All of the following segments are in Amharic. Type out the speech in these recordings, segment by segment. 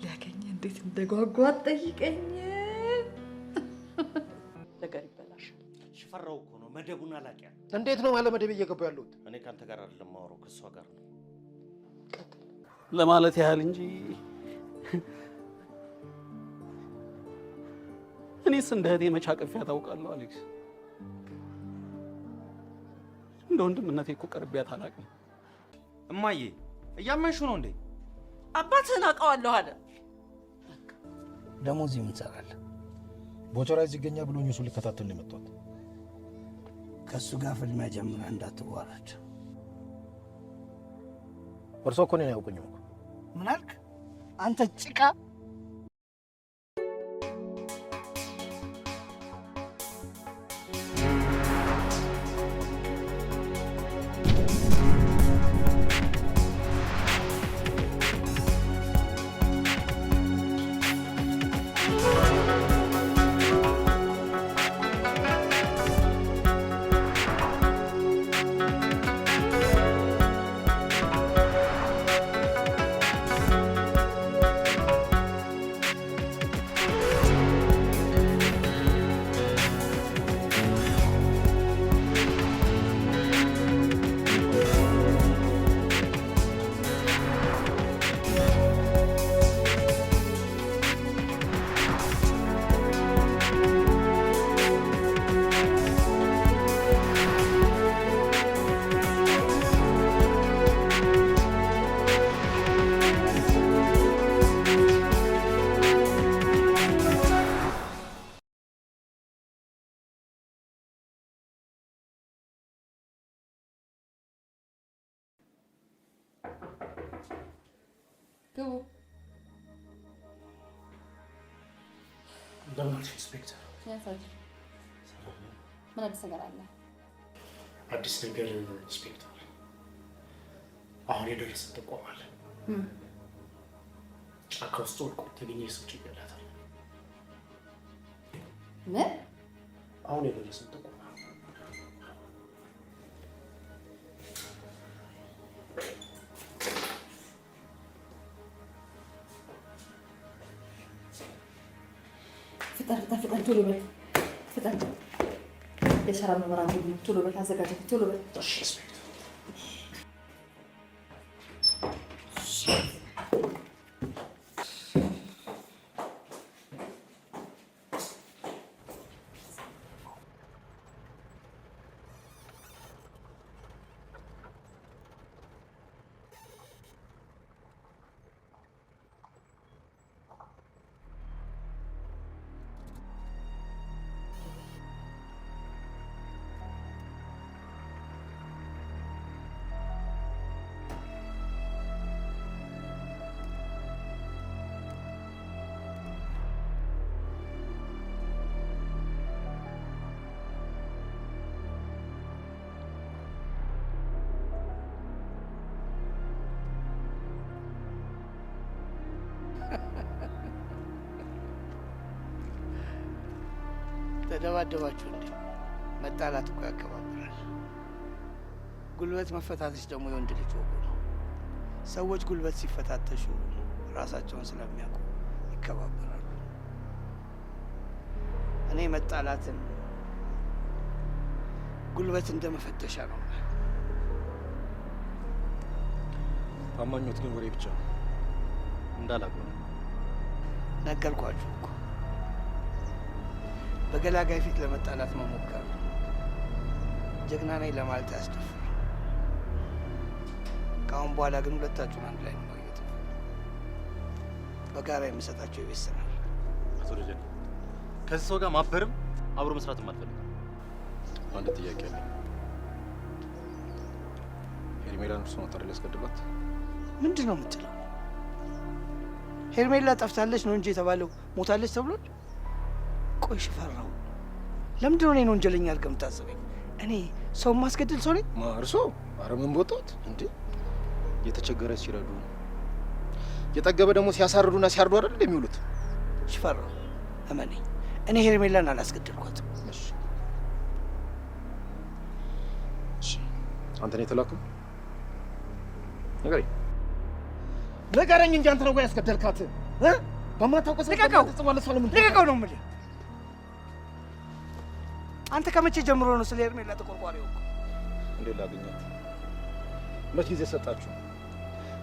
ሊያገኝ እንዴት እንደጓጓ ጠይቀኝ። ነገር ይበላሽ። ሽፈራው እኮ ነው መደቡን አላቂያ። እንዴት ነው ማለት መደብ እየገቡ ያሉት? እኔ ካንተ ጋር አይደለም ማወራው ከሷ ጋር ነው ለማለት ያህል እንጂ እኔስ እንደ እህቴ መቻቀፊያ ታውቃለሁ አሌክስ። እንደ ወንድምነቴ እኮ ቀርቢያት አላውቅም። እማዬ እያመንሽው ነው እንዴ? አባትህን አውቀዋለሁ አለ። ደግሞ እዚህ ምን ትሰራለህ? ቦቸራ እዚህ ይገኛል ብሎኝ እሱን ልከታተል ነው የመጣሁት። ከእሱ ጋር ፍልሚያ ጀምረህ እንዳትዋረድ። እርሶ እኮ እኔን አያውቁኝም እኮ። ምን አልክ አንተ ጭቃ? ግቡ። እንደምን አልሽ ኢንስፔክተር? ምን አዲስ ነገር አለ? አዲስ ነገር ኢንስፔክተር፣ አሁን የደረሰን ጥቆማ አለ። ጫካ ውስጥ ወድቆ የተገኘ ሰው ጭንቅላት አለ። ምን? አሁን የደረሰን ጥቆማ ፍጠን ቶሎ በል ፍጠን። የሰራ መመራን ሁሉ ቶሎ በል አዘጋጀት ቶሎ በል። እሺ ኢንስፔክተር። ተደባደባችሁ እንዴ? መጣላት እኮ ያከባብራል። ጉልበት መፈታተሽ ደግሞ የወንድ ልጅ ወጉ ነው። ሰዎች ጉልበት ሲፈታተሹ ራሳቸውን ስለሚያውቁ ይከባበራሉ። እኔ መጣላትን ጉልበት እንደመፈተሻ ነው። ታማኞት ግን ወሬ ብቻ ነው እንዳላውቀው ነገርኳችሁ እኮ። በገላጋይ ፊት ለመጣላት መሞከር ጀግና ነኝ ለማለት ያስደፍር። ከአሁን በኋላ ግን ሁለታችሁን አንድ ላይ ነው ማግኘት። በጋራ የምሰጣቸው የቤት ስራ አለ። አቶ ደጀን ከዚህ ሰው ጋር ማበርም አብሮ መስራትም አልፈልግም። አንድ ጥያቄ አለ። ሄርሜላን እርሶ ነው ታዲያ ያስገድሏት? ምንድን ነው የምትለው? ሄርሜላ ጠፍታለች ነው እንጂ የተባለው ሞታለች ተብሏል። ቆይ ሽፈራው፣ ለምንድን ነው እኔን ወንጀለኛ አድርገህ የምታስበኝ? እኔ ሰው ማስገድል ሰው ነኝ? እርሶ? ኧረ ምን ቦታዎት እንዴ! የተቸገረ ሲረዱ፣ የጠገበ ደግሞ ሲያሳርዱና ሲያርዱ አይደል እንደሚውሉት? ሽፈራው እመነኝ፣ እኔ ሄርሜላን አላስገድልኳትም። እሺ እሺ፣ አንተ ነው የተላከው? ንገረኝ እንጂ አንተ ነው ወይ ያስገደልካት? በማታውቀው ልቀቀው ነው የምልህ። አንተ ከመቼ ጀምሮ ነው ስለ ሄርሜላ ተቆርቋሪ ሆንኩ? እንዴት ላገኛት? መቼ ጊዜ ሰጣችሁ?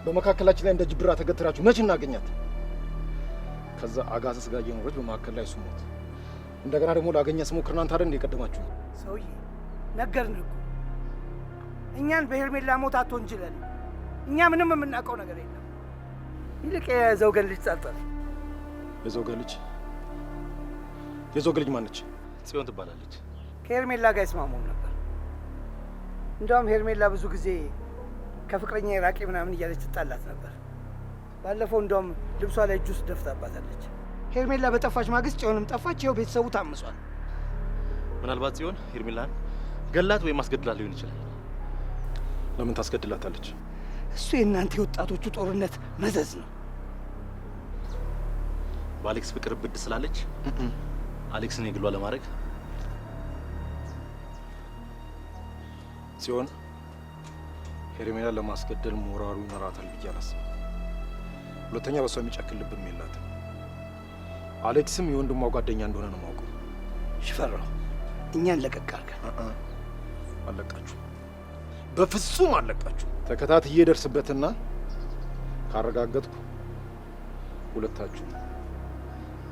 በመካከላችን ላይ እንደ ጅብራ ተገትራችሁ መቼ እናገኛት? ከዛ አጋሰስ ጋር እየኖረች በመካከል ላይ ሞት። እንደገና ደግሞ ላገኛ ስሞክር እናንተ አይደል እንደ ቀደማችሁ? ሰውዬ ነገርንህ እኮ እኛን በሄርሜላ ሞት አትወንጅለን። እኛ ምንም የምናውቀው ነገር የለም። ይልቅ የዘውገን ልጅ ጸጥል። የዘውገን ልጅ ማነች? ጽዮን ትባላለች። ከሄርሜላ ጋር ይስማሙም ነበር። እንደውም ሄርሜላ ብዙ ጊዜ ከፍቅረኛ የራቂ ምናምን እያለች ትጣላት ነበር። ባለፈው እንደውም ልብሷ ላይ እጁ ውስጥ ደፍታባታለች። ሄርሜላ በጠፋች ማግስት ጽዮንም ጠፋች። ይኸው ቤተሰቡ ታምሷል። ምናልባት ጽዮን ሄርሜላን ገላት ወይም አስገድላት ሊሆን ይችላል። ለምን ታስገድላታለች? እሱ የእናንተ የወጣቶቹ ጦርነት መዘዝ ነው። በአሌክስ ፍቅር ብድ ስላለች አሌክስን የግሏ ለማድረግ ጽዮን ሄርሜላ ለማስገደል ሞራሉ ይኖራታል ብዬ አላስብም። ሁለተኛ በሷ የሚጨክል ልብም የላትም። አሌክስም የወንድሟ ጓደኛ እንደሆነ ነው የማውቀው። ሽፈራው እኛን ለቀቅ አድርገን አለቃችሁ፣ በፍጹም አለቃችሁ። ተከታትዬ ደርስበትና ካረጋገጥኩ ሁለታችሁ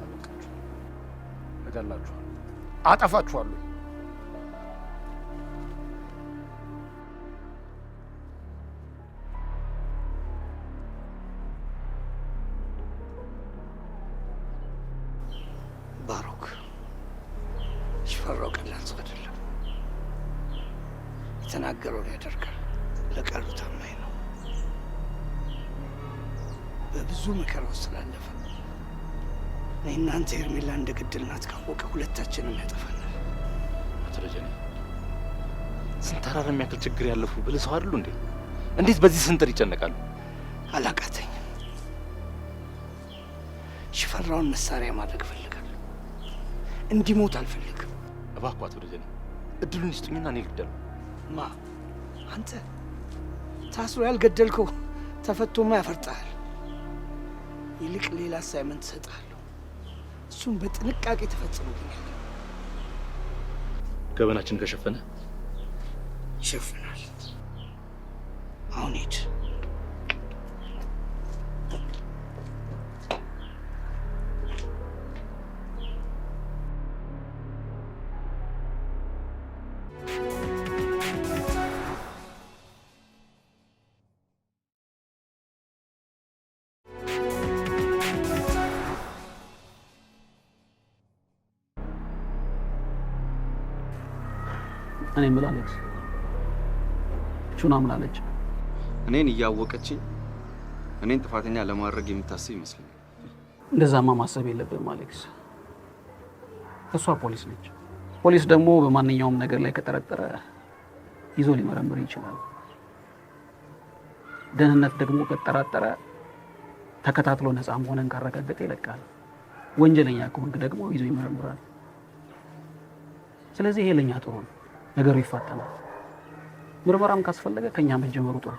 አለቃችሁ፣ እገላችኋለሁ፣ አጠፋችኋለሁ። ባሮክ ሽፈራው ቀላል ሰው አይደለም። የተናገረውን ያደርጋል። ለቃሉ ታማኝ ነው። በብዙ መከራ ውስጥ ስላለፈ እኔ እናንተ ሄርሜላ እንደገደልናት ካወቀ ሁለታችንም ያጠፋናል። አቶ ደጀኔ ስንት ተራራ የሚያክል ችግር ያለፉ ብልህ ሰው አይደሉ እንዴ? እንዴት በዚህ ስንጥር ይጨነቃሉ? አላቃተኝም። ሽፈራውን መሳሪያ ማድረግ እፈልጋለሁ። እንዲሞት አልፈልግም። እባክዎ አቶ ደጀኔ እድሉን ይስጡኝና እኔ ልግደለው። ማ አንተ ታስሮ ያልገደልከው ተፈቶማ ያፈርጣል። ይልቅ ሌላ አሳይመንት እሰጥሃለሁ። እሱም በጥንቃቄ ተፈጽሞልኛል። ገበናችን ከሸፈነ ይሸፍናል። አሁን ሂድ። እኔ ምን አለች? ቹና ምን አለች? እኔን እያወቀችኝ እኔን ጥፋተኛ ለማድረግ የምታስብ ይመስለኛል። እንደዛማ ማሰብ የለብህም አሌክስ። እሷ ፖሊስ ነች። ፖሊስ ደግሞ በማንኛውም ነገር ላይ ከጠረጠረ ይዞ ሊመረምር ይችላል። ደህንነት ደግሞ ከጠራጠረ ተከታትሎ ነፃ መሆንን ካረጋገጠ ይለቃል። ወንጀለኛ ከሆንክ ደግሞ ይዞ ይመረምራል። ስለዚህ ይሄ ለኛ ጥሩ ነው። ነገሩ ይፋጠናል። ምርመራም ካስፈለገ ከኛ መጀመሩ ጥሩ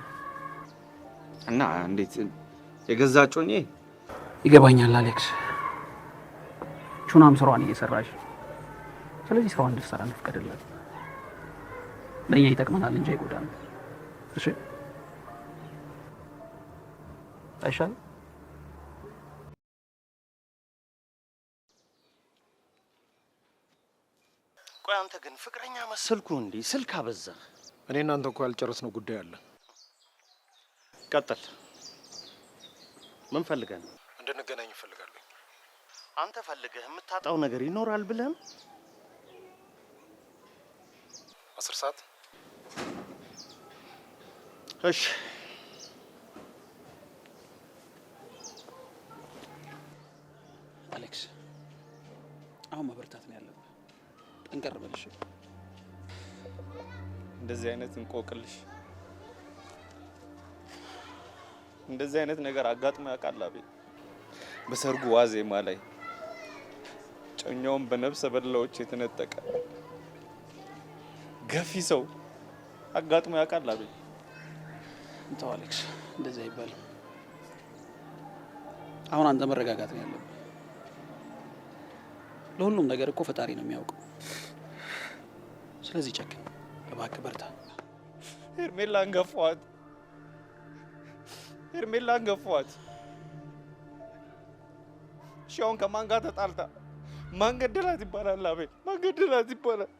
እና እንዴት የገዛ ጮኜ? ይገባኛል አሌክስ። ቹናም ስራዋን እየሰራች ስለዚህ ስራዋን እንድትሰራ እንፍቀድላት። ለእኛ ይጠቅመናል እንጂ አይጎዳንም። እሺ አይሻልም? ቆይ አንተ ግን ፍቅረኛ መሰልኩ እንዴ? ስልክ አበዛ። እኔ እናንተ እንኳን ያልጨረስነው ጉዳይ አለ። ቀጥል። ምን ፈልገህ ነው? እንድንገናኝ እፈልጋለሁ። አንተ ፈልገህ የምታጣው ነገር ይኖራል ብለህ? 10 ሰዓት። እሺ አሌክስ፣ አሁን መበርታት ነው ያለብህ። ጠንከር በል እሺ። እንደዚህ አይነት እንቆቅልሽ እንደዚህ አይነት ነገር አጋጥሞ ያውቃል? አቤት በሰርጉ ዋዜማ ላይ ጨኛውን በነፍሰ በላዎች የተነጠቀ ገፊ ሰው አጋጥሞ ያውቃል? አቤት እንተው አሌክስ፣ እንደዚህ አይባልም። አሁን አንተ መረጋጋት ነው ያለብህ። ለሁሉም ነገር እኮ ፈጣሪ ነው የሚያውቀው። ስለዚህ ጨክን እባክህ፣ በርታ። ሄርሜላን ገፏት፣ ሄርሜላን ገፏት። እሺ አሁን ከማን ጋር ተጣልታ ማን ገደላት ይባላል? አቤል ማን ገደላት ይባላል?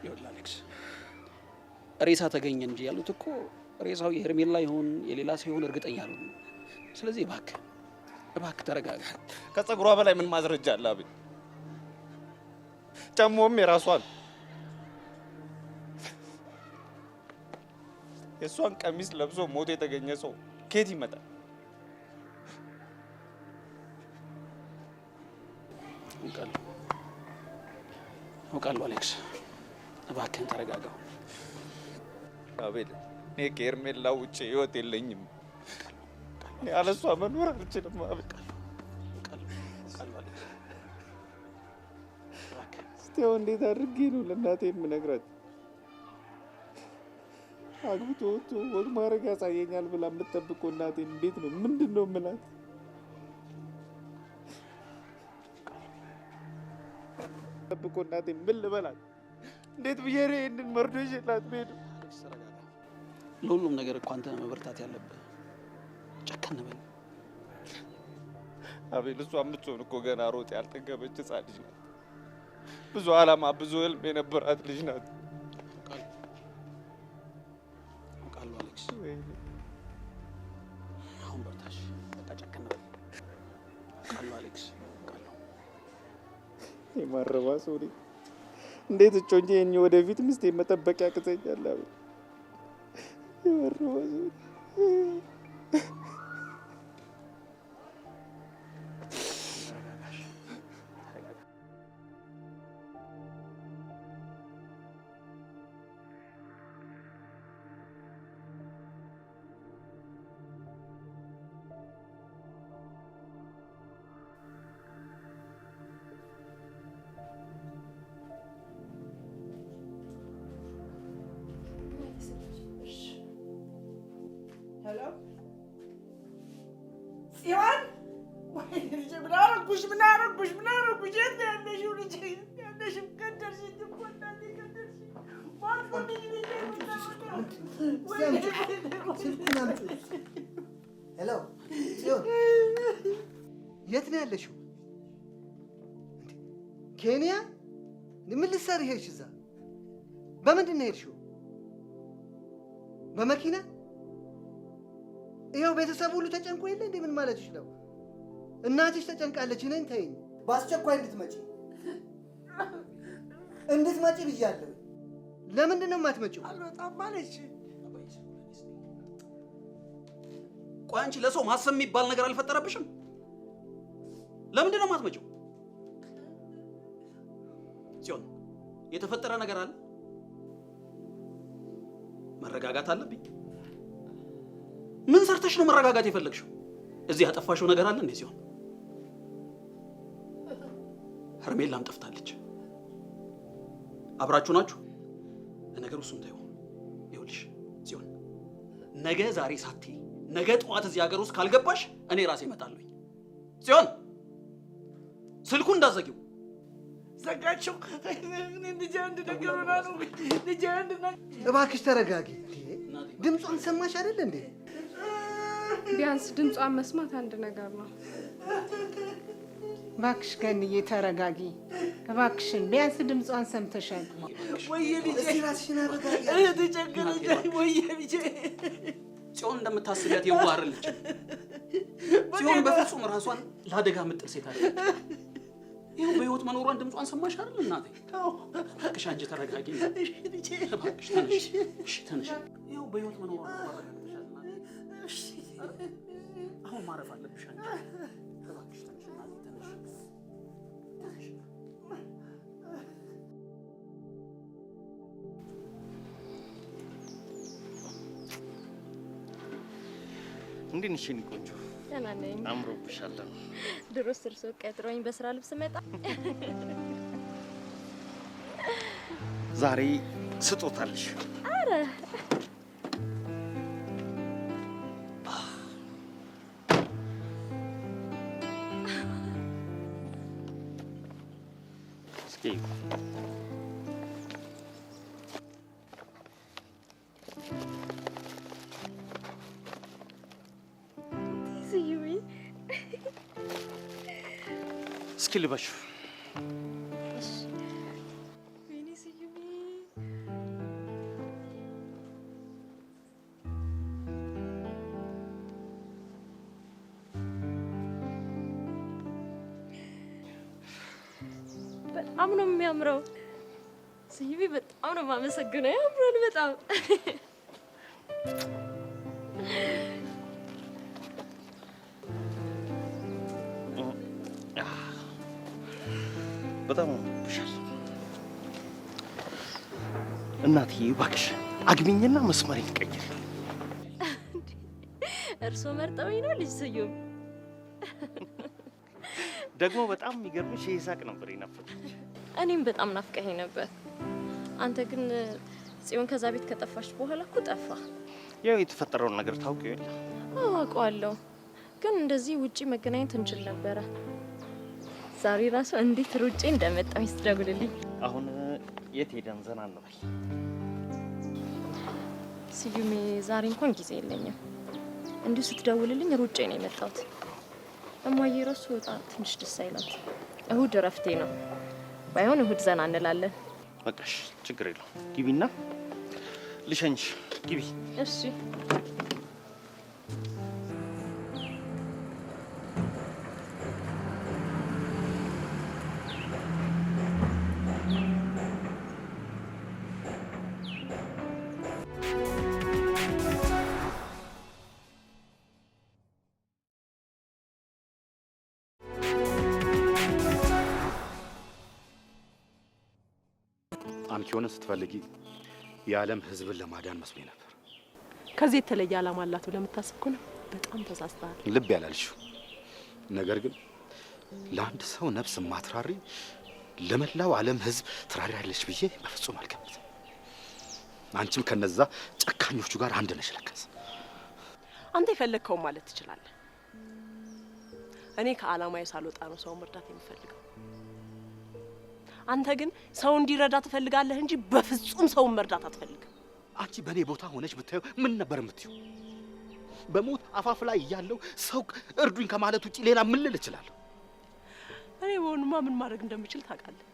ይኸውልህ አሌክስ፣ ሬሳ ተገኘ እንጂ ያሉት እኮ ሬሳው የሄርሜላ ይሁን የሌላ ሰው ይሁን እርግጠኛ አልሆኑም። ስለዚህ እባክህ ተረጋጋ። ከጸጉሯ በላይ ምን ማስረጃ አለ? አቤል ጨሞም የራሷን የእሷን ቀሚስ ለብሶ ሞት የተገኘ ሰው ከየት ይመጣል? አውቃለሁ አሌክስ፣ እባክህን ተረጋጋው። አቤል እኔ ከሄርሜላ ውጭ ህይወት የለኝም። እኔ ያለሷ መኖር አልችልም። አቤል እስቲ አሁን እንዴት አድርጌ ነው ለእናቴ የምነግራት? አግብቶ ወጥቶ ወግ ማድረግ ያሳየኛል ብላ የምትጠብቀው እናቴ እንዴት ነው? ምንድን ነው የምላት? ጠብቆ እናቴ ምን ልበላት? እንዴት ብዬ ይህንን መርዶ ይዤላት ብሄድ? ለሁሉም ነገር እኮ አንተ መበርታት ያለብህ። ጨከን በል አቤል። እሷ የምትሆን እኮ ገና ሮጥ ያልጠገበች ህፃን ልጅ ናት። ብዙ አላማ ብዙ ህልም የነበራት ልጅ ናት። አውቃለሁ አሌክስ፣ አሁን በርታሽ። በቃ ጨከን በል። አውቃለሁ አሌክስ፣ አውቃለሁ። የማረባ ሰው ነኝ። እንዴት እጮኜ ወደፊት ሚስቴ መጠበቅ ያቅተኛል? አቤል የማረባ ሰው ነኝ። ሄሎ ጽዮን፣ ምን አደረኩሽ? ምን አደረኩሽ? ምን አደረኩሽ? የት ነው ያለሽው? ልጄ ያለሽው ገደልሽኝ እኮ እናቴ ገደልሽኝ። ሄሎ ጽዮን፣ የት ነው ያለሽው? ኬንያ? ምን ልትሰሪ ሄድሽ እዛ? በምንድን ነው ሄድሽው? በመኪና? ይኸው ቤተሰብ ሁሉ ተጨንቆ የለ እንዴ? ምን ማለትሽ ነው? እናትሽ ተጨንቃለች። ነኝ ተይኝ፣ በአስቸኳይ እንድትመጪ ብያለሁ። ለምንድን ነው የማትመጪው? አልመጣም አለች። ቆይ አንቺ ለሰው ማሰብ የሚባል ነገር አልፈጠረብሽም? ለምንድን ነው የማትመጪው? ጽዮን፣ የተፈጠረ ነገር አለ? መረጋጋት አለብኝ። ምን ሰርተሽ ነው መረጋጋት የፈለግሽው? እዚህ ያጠፋሽው ነገር አለ እንዴ? ጽዮን፣ ሄርሜላም ጠፍታለች። አብራችሁ ናችሁ? ለነገሩ እሱም ታየው። ይኸውልሽ ጽዮን፣ ነገ ዛሬ ሳትይ ነገ ጠዋት እዚህ ሀገር ውስጥ ካልገባሽ እኔ ራሴ እመጣለሁ። ጽዮን፣ ስልኩን እንዳዘጊው። ዘጋቸው። ልጄ አንድ ነገር ሆና ነው። ልጄ አንድ ነገር። እባክሽ ተረጋጊ። ድምጿን ሰማሽ አይደል እንዴ? ቢያንስ ድምጿን መስማት አንድ ነገር ነው። እባክሽ ገንዬ ተረጋጊ እባክሽን። ቢያንስ ድምጿን ሰምተሻል። ወይዬ ልጄ፣ ራስሽን አረጋጊ። ተጨገነች። ወይዬ ልጄ፣ ጽዮን እንደምታስቢያት የዋህ ልጅ ጽዮን በፍጹም ራሷን ለአደጋ የምጥል ሴት አይደለች። ይኸው በህይወት መኖሯን ድምጿን ሰማሽ አይደል እናቴ? እባክሽ አንቺ ተረጋጊ። እባክሽ ተነሽ። እሺ ተነሽ። ይኸው በህይወት መኖሯን አረጋግጠሻል እናቴ። አሁን ማረፍ አለብሽ አንቺ። እባክሽ ተነሽ እናቴ፣ ተነሽ። እንዴት ነሽ የእኔ ቆንጆ? ደህና ነኝ። አምሮብሻል። ድሮስ እርሶ ቀጥሮኝ በስራ ልብስ መጣ። ዛሬ ስጦታልሽ። አረ እስኪ ልበሽ። በጣም ነው የሚያምረው። ስዩሚ በጣም ነው የማመሰግነው። ያምራል በጣም። በጣም ብሻል። እናትዬ እባክሽ አግቢኝና መስመሬን ቀይር። እርስዎ መርጠውኝ ነው ልጅ ስዩም? ደግሞ በጣም የሚገርምሽ የይሳቅ ነበር የናፈቀኝ። እኔም በጣም ናፍቀኸኝ ነበር። አንተ ግን ጽዮን ከዛ ቤት ከጠፋች በኋላ እኮ ጠፋ። ያው የተፈጠረውን ነገር ታውቂው የለ? አዎ አውቀዋለሁ። ግን እንደዚህ ውጪ መገናኘት እንችል ነበረ። ዛሬ ራሱ እንዴት ሩጬ እንደመጣሁ ስትደውልልኝ። አሁን የት ሄደን ዘና እንበል? ስዩሜ ዛሬ እንኳን ጊዜ የለኝም። እንዲሁ ስትደውልልኝ ሩጬ ነው የመጣሁት። እማዬ ራሱ በጣም ትንሽ ደስ አይላት። እሁድ እረፍቴ ነው። ባይሆን እሁድ ዘና እንላለን። በቃሽ፣ ችግር የለውም። ግቢና ልሸኝሽ። ግቢ። እሺ። አንቺ ስትፈልጊ የዓለም ሕዝብን ለማዳን መስሎኝ ነበር። ከዚህ የተለየ ዓላማ አላት ብለህ የምታስብ ከሆነ በጣም ተሳስተሃል። ልብ ያላልሽው ነገር ግን ለአንድ ሰው ነፍስ ማትራሪ ለመላው ዓለም ሕዝብ ትራሪያለሽ ብዬ በፍጹም አልገምትም። አንቺም ከነዛ ጨካኞቹ ጋር አንድ ነሽ ለከስ። አንተ የፈለግከውን ማለት ትችላለህ። እኔ ከዓላማዬ ሳልወጣ ነው ሰው መርዳት የምፈልገው። አንተ ግን ሰው እንዲረዳ ትፈልጋለህ እንጂ በፍጹም ሰውን መርዳት አትፈልግም። አንቺ በእኔ ቦታ ሆነሽ ብታዩ ምን ነበር የምትዩ? በሞት አፋፍ ላይ እያለሁ ሰው እርዱኝ ከማለት ውጪ ሌላ ምን ልል እችላለሁ? እኔ በሆንማ ምን ማድረግ እንደምችል ታውቃለህ።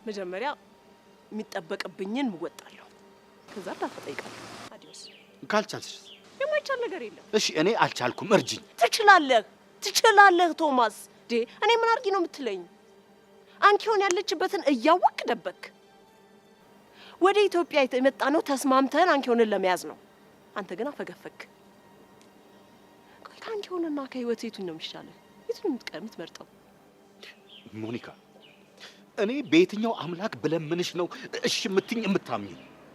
መጀመሪያ የሚጠበቅብኝን እወጣለሁ፣ ከዛ እርዳታ እጠይቃለሁ። አዲዮስ። ካልቻልሽ? የማይቻል ነገር የለም። እሺ እኔ አልቻልኩም፣ እርጅኝ። ትችላለህ ቶማስ። እኔ ምን አድርጊ ነው የምትለኝ? አንቺውን ያለችበትን እያወቅ ደበክ። ወደ ኢትዮጵያ የመጣ ነው ተስማምተን አንቺውንን ለመያዝ ነው። አንተ ግን አፈገፈክ። ቆይ ከአንቺውንና ከህይወት የቱን ነው የሚሻለው? የቱን የምትመርጠው? ሞኒካ፣ እኔ በየትኛው አምላክ ብለምንሽ ነው እሺ የምትኝ የምታምኚ?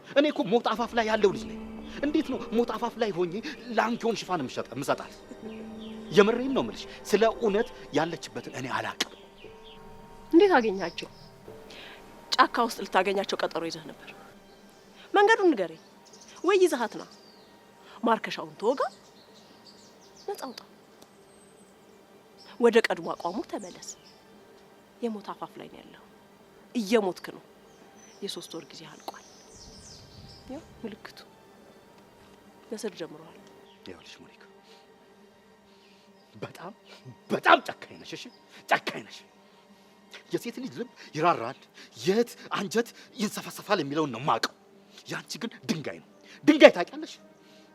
እኔ እኮ ሞት አፋፍ ላይ ያለው ልጅ ነኝ። እንዴት ነው ሞት አፋፍ ላይ ሆኜ ለአንቺውን ሽፋን የምሰጣት? የምሬን ነው የምልሽ። ስለ እውነት ያለችበትን እኔ አላውቅም። እንዴት አገኛቸው? ጫካ ውስጥ ልታገኛቸው ቀጠሮ ይዘህ ነበር። መንገዱን ንገረኝ ወይ ይዘሃት ና። ማርከሻውን ተወጋ፣ ነፃ ውጣ፣ ወደ ቀድሞ አቋሙ ተመለስ። የሞት አፋፍ ላይ ነው ያለው። እየሞትክ ነው። የ3 ወር ጊዜ አልቋል። ያው ምልክቱ መስር ጀምሯል። ይኸውልሽ ሞኒካ፣ በጣም ጨካኝ ነሽ። እሺ ጨካኝ ነሽ። የሴት ልጅ ልብ ይራራል፣ የት አንጀት ይንሰፈሰፋል የሚለውን ነው የማውቀው። ያንቺ ግን ድንጋይ ነው። ድንጋይ ታውቂያለሽ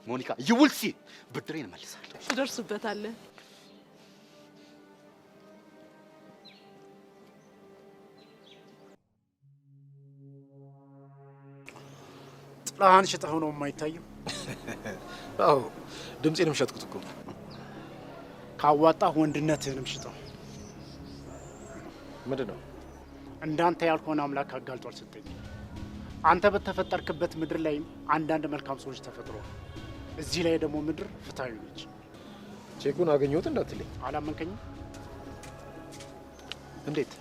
ሞኒካ? ይውልሲ ብድሬን እመልሳለሁ። ትደርስበታለህ። ጥላህን ሽጠኸው ነው የማይታየው? አዎ ድምፄንም ሸጥኩት እኮ። ካዋጣህ ወንድነትህንም ሽጠው። ምንድን ነው? እንዳንተ ያልሆነ አምላክ አጋልጧል ስትኝ። አንተ በተፈጠርክበት ምድር ላይ አንዳንድ መልካም ሰዎች ተፈጥረዋል። እዚህ ላይ ደግሞ ምድር ፍትሃዊ ነች። ቼኩን አገኘሁት እንዳትለኝ። አላመንከኝም? እንዴት?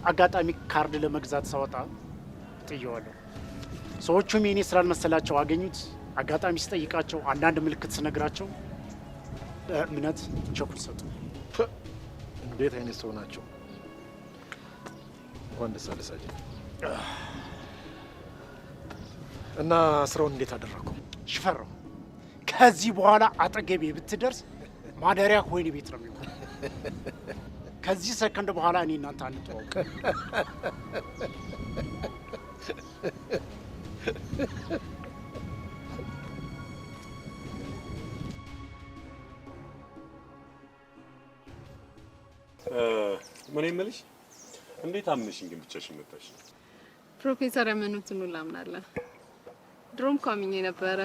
አጋጣሚ ካርድ ለመግዛት ሳወጣ ጥየዋለሁ። ሰዎቹም የኔ ስላልመሰላቸው አገኙት። አጋጣሚ ስጠይቃቸው አንዳንድ ምልክት ስነግራቸው እምነት ቸኩል ሰጡ። እንዴት አይነት ሰው ናቸው? እንኳን ደስ አለህ ሳጅን። እና ስራውን እንዴት አደረገው? ሽፈራው፣ ከዚህ በኋላ አጠገቤ ብትደርስ ማደሪያ ወይኔ ቤት ነው የሚሆነው። ከዚህ ሰከንድ በኋላ እኔ እናንተ አንተዋወቅ። ምን ይመልሽ? እንዴት አምነሽኝ ግን ብቻሽን መጣሽ? ፕሮፌሰር ያመኑትን ሁሉ አምናለሁ። ድሮም እኮ አምኜ ነበረ።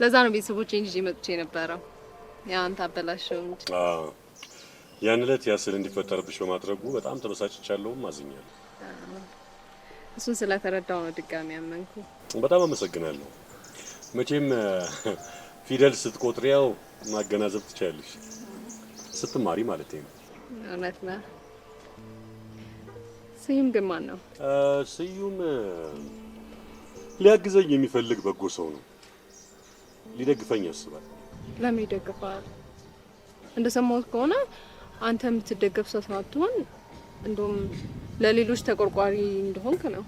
ለዛ ነው ቤተሰቦቼን ይዤ መጥቼ ነበረው። ያ አንተ አበላሽው እንጂ። ያን ዕለት ያስል እንዲፈጠርብሽ በማድረጉ በጣም ተበሳጭቻለሁም አዝኛለሁ። እሱን ስለተረዳው ነው ድጋሚ ያመንኩ። በጣም አመሰግናለሁ። መቼም ፊደል ስትቆጥሪ ያው ማገናዘብ ትችያለሽ፣ ስትማሪ ማለት ነው። እውነት ነው። ስዩም ግን ማን ነው? ስዩም ሊያግዘኝ የሚፈልግ በጎ ሰው ነው። ሊደግፈኝ ያስባል። ለምን ይደግፋል? እንደሰማሁት ከሆነ አንተ የምትደገፍ ሰው ሳትሆን እንደውም ለሌሎች ተቆርቋሪ እንደሆንክ ነው።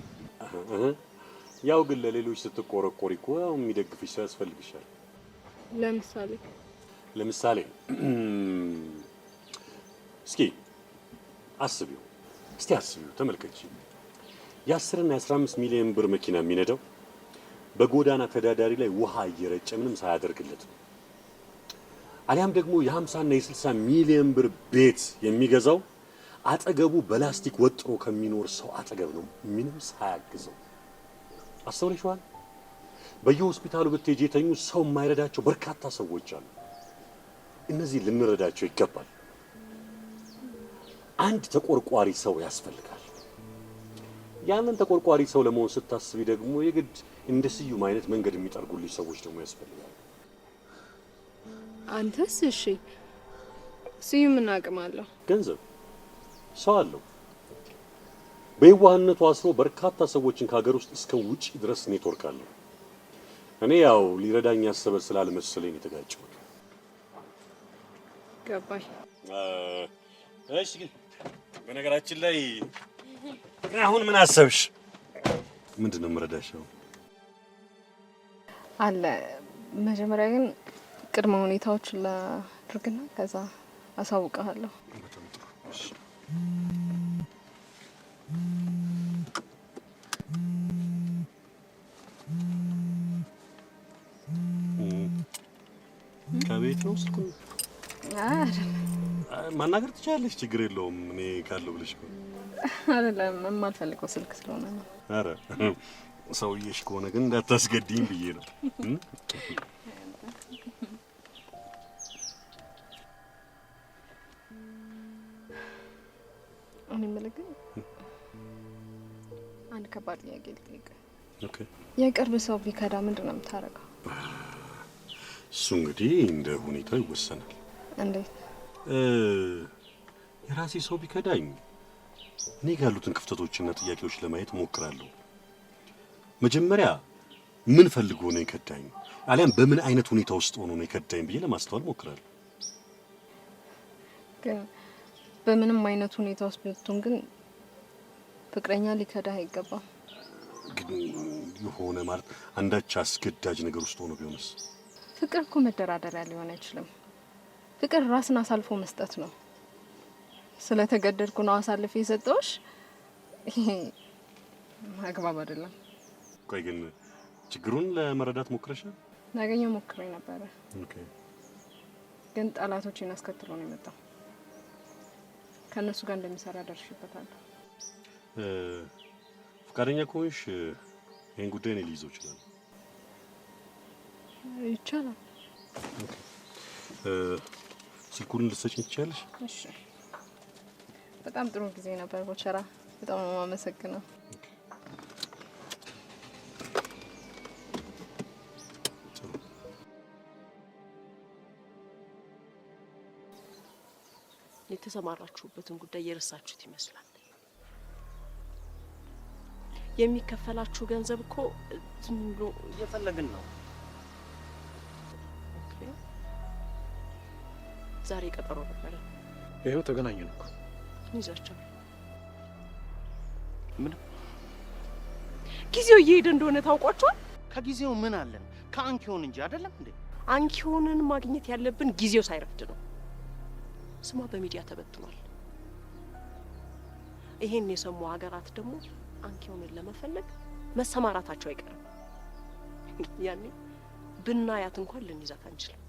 ያው ግን ለሌሎች ስትቆረቆሪ እኮ ያው የሚደግፍሽ ሰው ያስፈልግሻል። ለምሳሌ እስኪ አስቢው፣ ተመልከቺ። የ10 እና የ15 ሚሊዮን ብር መኪና የሚነዳው በጎዳና ተዳዳሪ ላይ ውሃ እየረጨ ምንም ሳያደርግለት ነው። አሊያም ደግሞ የ50 እና የ60 ሚሊዮን ብር ቤት የሚገዛው አጠገቡ በላስቲክ ወጥሮ ከሚኖር ሰው አጠገብ ነው፣ ምንም ሳያግዘው። አስተውለሽዋል? በየሆስፒታሉ ብትሄጂ የተኙ ሰው የማይረዳቸው በርካታ ሰዎች አሉ። እነዚህ ልንረዳቸው ይገባል። አንድ ተቆርቋሪ ሰው ያስፈልጋል። ያንን ተቆርቋሪ ሰው ለመሆን ስታስቢ ደግሞ የግድ እንደ ስዩም አይነት መንገድ የሚጠርጉልሽ ሰዎች ደግሞ ያስፈልጋል። አንተስ? እሺ፣ ስዩም ምን አቅም አለው? ገንዘብ፣ ሰው አለው። በየዋህነቱ አስሮ በርካታ ሰዎችን ከሀገር ውስጥ እስከ ውጪ ድረስ ኔትወርክ አለው። እኔ ያው ሊረዳኝ ያሰበ ስላልመሰለኝ የተጋጨሁት። ገባኝ። እሺ፣ ግን በነገራችን ላይ አሁን ምን አሰብሽ? ምንድነው የምረዳሽው? አለ መጀመሪያ ግን ቅድመ ሁኔታዎችን ላድርግና ከዛ አሳውቅሃለሁ። ከቤት ነው ስልኩ? ማናገር ትችያለሽ፣ ችግር የለውም። እኔ ካለው ብለሽ ነው። አይደለም የማልፈልገው ስልክ ስለሆነ ነው። ኧረ ሰውዬሽ ከሆነ ግን እንዳታስገድኝ ብዬ ነው። እኔ የምልህ ግን አንድ ከባድ ጥያቄ ልጠይቅህ። ኦኬ። የቅርብ ሰው ቢከዳ ምንድን ነው የምታደርገው? እሱ እንግዲህ እንደ ሁኔታው ይወሰናል። እንዴት? የራሴ ሰው ቢከዳኝ እኔ ጋር ያሉትን ክፍተቶችና ጥያቄዎች ለማየት እሞክራለሁ። መጀመሪያ ምን ፈልጎ ነው የከዳኝ፣ አሊያም በምን አይነት ሁኔታ ውስጥ ሆኖ ነው የከዳኝ ብዬ ለማስተዋል እሞክራለሁ። ግን በምንም አይነት ሁኔታ ውስጥ ብትሆን ግን ፍቅረኛ ሊከዳህ አይገባም። ግን የሆነ ማለት አንዳች አስገዳጅ ነገር ውስጥ ሆኖ ቢሆንስ? ፍቅር እኮ መደራደሪያ ሊሆን አይችልም። ፍቅር ራስን አሳልፎ መስጠት ነው። ስለተገደድኩ ነው አሳልፌ የሰጠሁሽ። ይሄ አግባብ አይደለም። ቆይ ግን ችግሩን ለመረዳት ሞክረሻል? ላገኘው ሞክሬ ነበረ። ኦኬ። ግን ጠላቶቼን አስከትሎ ነው የመጣው። ከእነሱ ጋር እንደሚሰራ ደርሽበታለሁ። ፈቃደኛ ከሆንሽ ይህን ጉዳይ እኔ ሊይዘው ይችላል። ይቻላል። ስልኩን ልትሰጪኝ ትችያለሽ? እሺ። በጣም ጥሩ ጊዜ ነበር ቦቸራ። በጣም ነው የማመሰግነው። የተሰማራችሁበትን ጉዳይ የረሳችሁት ይመስላል። የሚከፈላችሁ ገንዘብ እኮ ዝም ብሎ እየፈለግን ነው። ዛሬ ቀጠሮ ነበረ። ይሄው ተገናኘን እኮ። ይዛቸው ምንም። ጊዜው እየሄደ እንደሆነ ታውቋቸዋል። ከጊዜው ምን አለን? ከአንኪሆን እንጂ አይደለም እንዴ? አንኪሆንን ማግኘት ያለብን ጊዜው ሳይረፍድ ነው። ስሟ በሚዲያ ተበትኗል። ይሄን የሰሙ ሀገራት ደግሞ አንኪሆንን ለመፈለግ መሰማራታቸው አይቀርም። ያኔ ብናያት እንኳን ልንይዛት አንችልም።